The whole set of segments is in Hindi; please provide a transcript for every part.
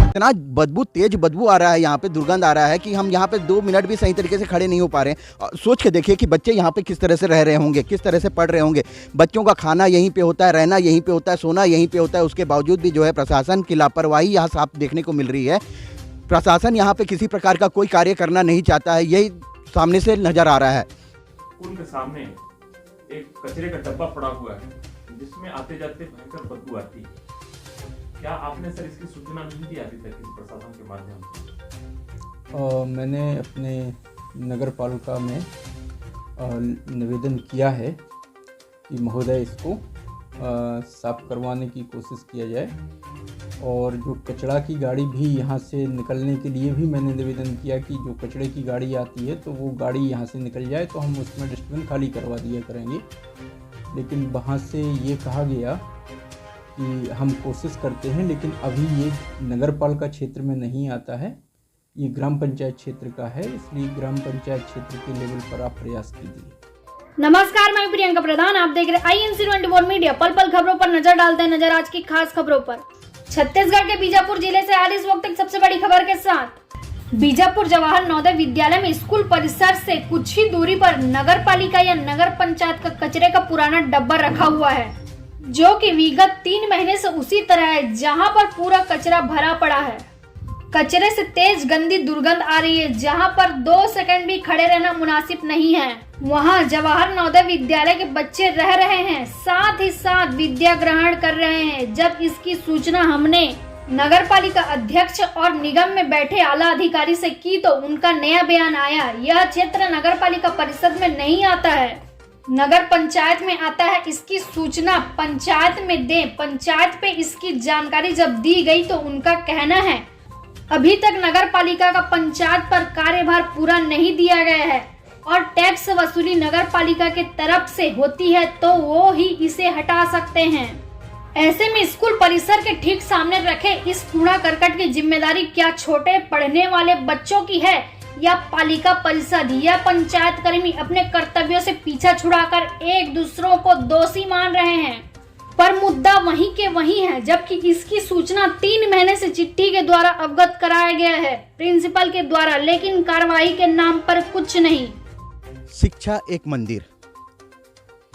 इतना बदबू, तेज बदबू आ रहा है, यहाँ पे दुर्गंध आ रहा है कि हम यहाँ पे 2 मिनट भी सही तरीके से खड़े नहीं हो पा रहे हैं। और सोच के देखिए कि बच्चे यहाँ पे किस तरह से रह रहे होंगे, किस तरह से पढ़ रहे होंगे। बच्चों का खाना यहीं पे होता है, रहना यहीं पे होता है, सोना यहीं पे होता है। उसके बावजूद भी जो है प्रशासन की लापरवाही यहाँ साफ देखने को मिल रही है। प्रशासन यहाँ पे किसी प्रकार का कोई कार्य करना नहीं चाहता है, यही सामने से नजर आ रहा है। स्कूल के सामने एक कचरे का डब्बा पड़ा हुआ है जिसमें आते जाते भयंकर बदबू आती है। क्या आपने सर इसकी सूचना नहीं दी अभी तक किसी प्रशासन के माध्यम से? मैंने अपने नगर पालिका में निवेदन किया है कि महोदय इसको साफ करवाने की कोशिश किया जाए, और जो कचरा की गाड़ी भी यहाँ से निकलने के लिए भी मैंने निवेदन किया कि जो कचरे की गाड़ी आती है तो वो गाड़ी यहाँ से निकल जाए तो हम उसमें डस्टबिन खाली करवा दिया करेंगे। लेकिन वहाँ से ये कहा गया कि हम कोशिश करते हैं, लेकिन अभी ये नगर पालिका क्षेत्र में नहीं आता है, ये ग्राम पंचायत क्षेत्र का है, इसलिए ग्राम पंचायत क्षेत्र के लेवल पर आप प्रयास कीजिए। नमस्कार, मैं प्रियंका प्रधान, आप देख रहे हैं INC24 मीडिया। पल पल खबरों पर नजर डालते हैं, नजर आज की खास खबरों पर। छत्तीसगढ़ के बीजापुर जिले से आज इस वक्त एक सबसे बड़ी खबर के साथ। बीजापुर जवाहर नवोदय विद्यालय में स्कूल परिसर से कुछ ही दूरी पर नगर पालिका या नगर पंचायत का कचरे का पुराना डब्बा रखा हुआ है, जो कि विगत 3 महीने से उसी तरह है, जहां पर पूरा कचरा भरा पड़ा है। कचरे से तेज गंदी दुर्गंध आ रही है, जहां पर 2 सेकंड भी खड़े रहना मुनासिब नहीं है। वहां जवाहर नवोदय विद्यालय के बच्चे रह रहे हैं, साथ ही साथ विद्या ग्रहण कर रहे हैं। जब इसकी सूचना हमने नगर पालिका अध्यक्ष और निगम में बैठे आला अधिकारी से की तो उनका नया बयान आया, यह क्षेत्र नगर पालिका परिषद में नहीं आता है, नगर पंचायत में आता है। इसकी सूचना पंचायत में दें। पंचायत पे इसकी जानकारी जब दी गई तो उनका कहना है अभी तक नगर पालिका का पंचायत पर कार्यभार पूरा नहीं दिया गया है और टैक्स वसूली नगर पालिका के तरफ से होती है तो वो ही इसे हटा सकते हैं। ऐसे में स्कूल परिसर के ठीक सामने रखे इस कूड़ा करकट की जिम्मेदारी क्या छोटे पढ़ने वाले बच्चों की है या पालिका परिषद या पंचायत कर्मी अपने कर्तव्यों से पीछा छुड़ाकर एक दूसरों को दोषी मान रहे हैं। पर मुद्दा वहीं के वहीं है, जबकि इसकी सूचना 3 महीने से चिट्ठी के द्वारा अवगत कराया गया है प्रिंसिपल के द्वारा, लेकिन कार्रवाई के नाम पर कुछ नहीं। शिक्षा एक मंदिर,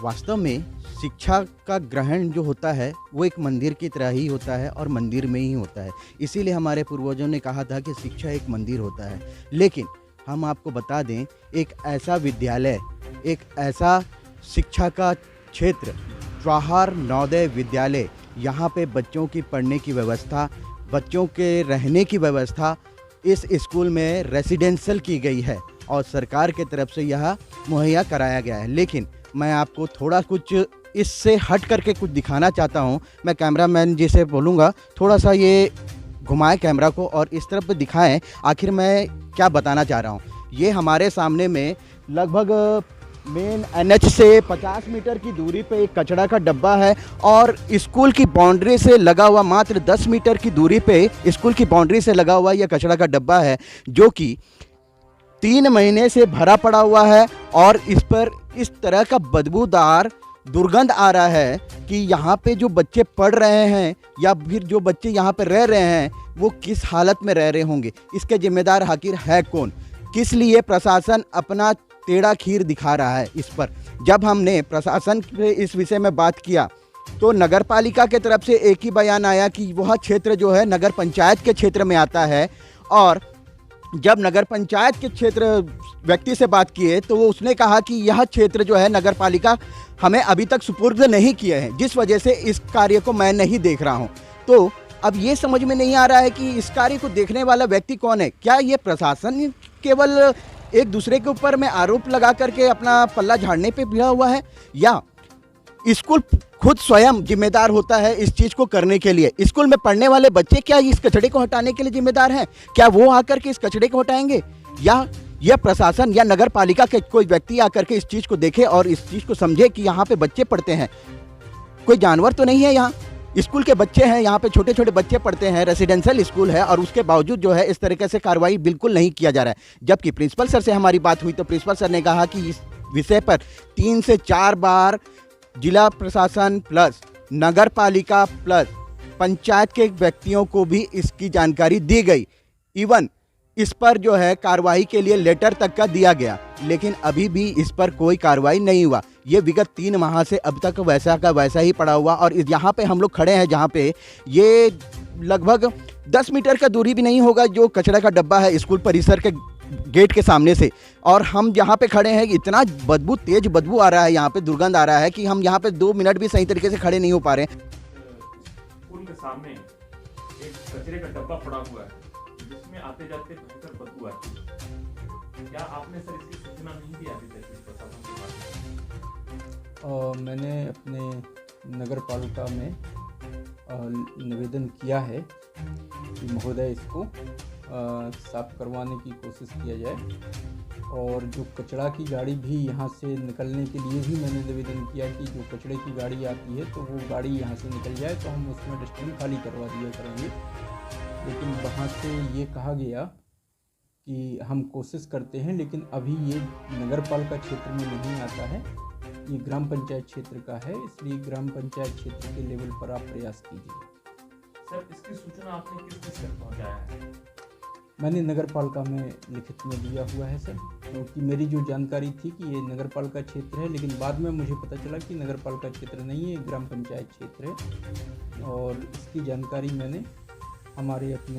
वास्तव में शिक्षा का ग्रहण जो होता है वो एक मंदिर की तरह ही होता है और मंदिर में ही होता है। इसीलिए हमारे पूर्वजों ने कहा था कि शिक्षा एक मंदिर होता है। लेकिन हम आपको बता दें, एक ऐसा विद्यालय, एक ऐसा शिक्षा का क्षेत्र जवाहर नवोदय विद्यालय, यहाँ पे बच्चों की पढ़ने की व्यवस्था, बच्चों के रहने की व्यवस्था इस स्कूल में रेसिडेंशियल की गई है और सरकार के तरफ से यह मुहैया कराया गया है। लेकिन मैं आपको थोड़ा कुछ इससे हट करके कुछ दिखाना चाहता हूँ। मैं कैमरामैन जी से बोलूँगा थोड़ा सा ये घुमाएं कैमरा को और इस तरफ दिखाएं आखिर मैं क्या बताना चाह रहा हूँ। ये हमारे सामने में लगभग मेन NH से 50 मीटर की दूरी पे एक कचरा का डब्बा है और स्कूल की बाउंड्री से लगा हुआ मात्र 10 मीटर की दूरी पे स्कूल की बाउंड्री से लगा हुआ यह कचरा का डब्बा है, जो कि 3 महीने से भरा पड़ा हुआ है और इस पर इस तरह का बदबूदार दुर्गंध आ रहा है कि यहाँ पे जो बच्चे पढ़ रहे हैं या फिर जो बच्चे यहाँ पे रह रहे हैं वो किस हालत में रह रहे होंगे। इसके जिम्मेदार आखिर है कौन? किस लिए प्रशासन अपना टेढ़ा खीर दिखा रहा है इस पर? जब हमने प्रशासन से इस विषय में बात किया तो नगर पालिका के तरफ से एक ही बयान आया कि वह क्षेत्र जो है नगर पंचायत के क्षेत्र में आता है। और जब नगर पंचायत के क्षेत्र व्यक्ति से बात किए तो वो उसने कहा कि यह क्षेत्र जो है नगर पालिका हमें अभी तक सुपुर्द नहीं किए हैं, जिस वजह से इस कार्य को मैं नहीं देख रहा हूं। तो अब ये समझ में नहीं आ रहा है कि इस कार्य को देखने वाला व्यक्ति कौन है। क्या ये प्रशासन केवल एक दूसरे के ऊपर में आरोप लगा करके अपना पल्ला झाड़ने पे भिड़ा हुआ है, या स्कूल खुद स्वयं जिम्मेदार होता है इस चीज़ को करने के लिए? स्कूल में पढ़ने वाले बच्चे क्या इस कचरे को हटाने के लिए जिम्मेदार हैं? क्या वो आकर के इस कचरे को हटाएंगे, या यह प्रशासन या नगर पालिका के कोई व्यक्ति आकर के इस चीज़ को देखे और इस चीज़ को समझे कि यहाँ पे बच्चे पढ़ते हैं? कोई जानवर तो नहीं है, यहाँ स्कूल के बच्चे हैं, यहाँ पे छोटे छोटे बच्चे पढ़ते हैं, रेसिडेंशियल स्कूल है और उसके बावजूद जो है इस तरीके से कार्रवाई बिल्कुल नहीं किया जा रहा है। जबकि प्रिंसिपल सर से हमारी बात हुई तो प्रिंसिपल सर ने कहा कि इस विषय पर 3 से 4 बार जिला प्रशासन प्लस नगर पालिका प्लस पंचायत के व्यक्तियों को भी इसकी जानकारी दी गई। इवन इस पर जो है कार्रवाई के लिए लेटर तक का दिया गया, लेकिन अभी भी इस पर कोई कार्रवाई नहीं हुआ। ये विगत 3 माह से अब तक वैसा का वैसा ही पड़ा हुआ। और यहाँ पे हम लोग खड़े हैं जहाँ पे ये लगभग 10 मीटर का दूरी भी नहीं होगा जो कचरा का डब्बा है स्कूल परिसर के गेट के सामने से। और हम जहाँ पे खड़े हैं इतना तेज बदबू आ रहा है, यहाँ पे दुर्गंध आ रहा है कि हम यहाँ पे 2 मिनट भी सही तरीके से खड़े नहीं हो पा रहे हैं। स्कूल के सामने एक कचरे का डब्बा पड़ा हुआ है जिसमें आते जाते भयंकर बदबू आती है। क्या आपने सर इसकी सूचना नहीं दी अभी तक इस प्रशासन के माध्यम से? मैंने अपने नगर पालिका में निवेदन किया है कि महोदय इसको साफ करवाने की कोशिश किया जाए। और जो कचरा की गाड़ी भी यहाँ से निकलने के लिए भी मैंने निवेदन किया कि जो कचरे की गाड़ी आती है तो वो गाड़ी यहाँ से निकल जाए तो हम उसमें डस्टबिन खाली करवा दिया करेंगे। लेकिन वहाँ से ये कहा गया कि हम कोशिश करते हैं, लेकिन अभी ये नगर पालिका क्षेत्र में नहीं आता है, ये ग्राम पंचायत क्षेत्र का है, इसलिए ग्राम पंचायत क्षेत्र के लेवल पर आप प्रयास कीजिए। सर इसकी सूचना आपने किस किस तक पहुँचाया है? मैंने नगर पालिका में लिखित में दिया हुआ है सर, क्योंकि मेरी जो जानकारी थी कि ये नगर पालिका क्षेत्र है, लेकिन बाद में मुझे पता चला कि नगर पालिका क्षेत्र नहीं है, ग्राम पंचायत क्षेत्र है। और इसकी जानकारी मैंने हमारे अपने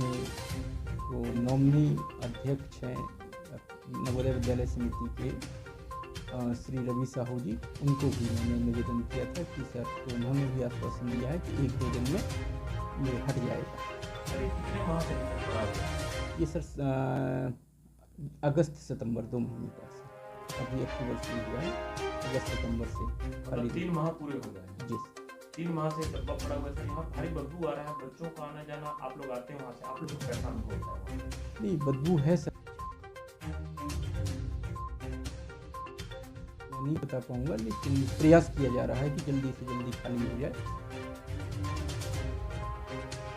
जो नॉमिनी अध्यक्ष हैं नवोदय विद्यालय समिति के श्री रवि साहू जी, उनको भी मैंने निवेदन किया था कि सर, तो उन्होंने भी आश्वासन दिया है कि 1-2 दिन में ये हट जाएगा। सर ये कितने माह से पड़ा हुआ है? ये सर अगस्त सितंबर 2 महीने का सर, अभी अक्टूबर से हुआ है, अगस्त सितंबर से मतलब 3 माह पूरे हो गए। जी 3 माह से डब्बा पड़ा हुआ है, यहाँ भारी बदबू आ रहा है, बच्चों का आना जाना, आप लोग आते हैं वहाँ से, आप लोग को कैसा अनुभव होता है? नहीं, बदबू है सर, मैं नहीं बता पाऊंगा, लेकिन प्रयास किया जा रहा है कि जल्दी से जल्दी खाली हो जाए।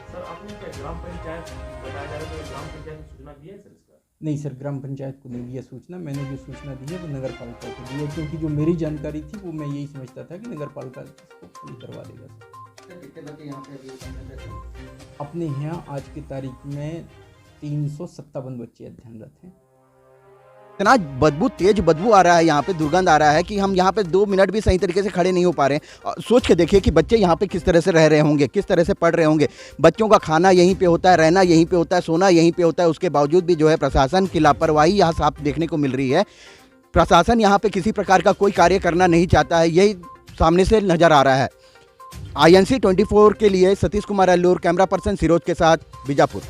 सर आपने क्या ग्राम पंचायत बताया जा रहा है, तो ग्राम पंचायत को सूचना दी है सर इसका? नहीं सर, ग्राम पंचायत को नहीं दिया सूचना, मैंने जो सूचना दी है वो नगर पालिका को दी है, क्योंकि जो मेरी जानकारी थी वो मैं यही समझता था कि नगर पालिका इसको खाली करवा देगा सर। कितने बच्चे यहाँ पे अपने यहाँ आज की तारीख में 357 बच्चे अध्ययनरत हैं। इतना तेज बदबू आ रहा है, यहाँ पे दुर्गंध आ रहा है कि हम यहाँ पे 2 मिनट भी सही तरीके से खड़े नहीं हो पा रहे हैं। और सोच के देखिए कि बच्चे यहाँ पे किस तरह से रह रहे होंगे, किस तरह से पढ़ रहे होंगे। बच्चों का खाना यहीं पे होता है, रहना यहीं पे होता है, सोना यहीं पे होता है। उसके बावजूद भी जो है प्रशासन की लापरवाही यहाँ साफ देखने को मिल रही है। प्रशासन यहाँ पे किसी प्रकार का कोई कार्य करना नहीं चाहता है, यही सामने से नजर आ रहा है। INC 24 के लिए Satish Kumar allure, camera person सिरोज के साथ, बीजापुर।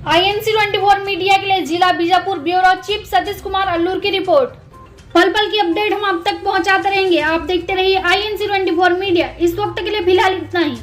INC 24 मीडिया के लिए जिला Bijapur bureau chief Satish Kumar allure की रिपोर्ट। पल पल की अपडेट हम आप तक पहुंचाते रहेंगे। आप देखते रहिए INC 24 मीडिया। इस वक्त के लिए फिलहाल इतना ही।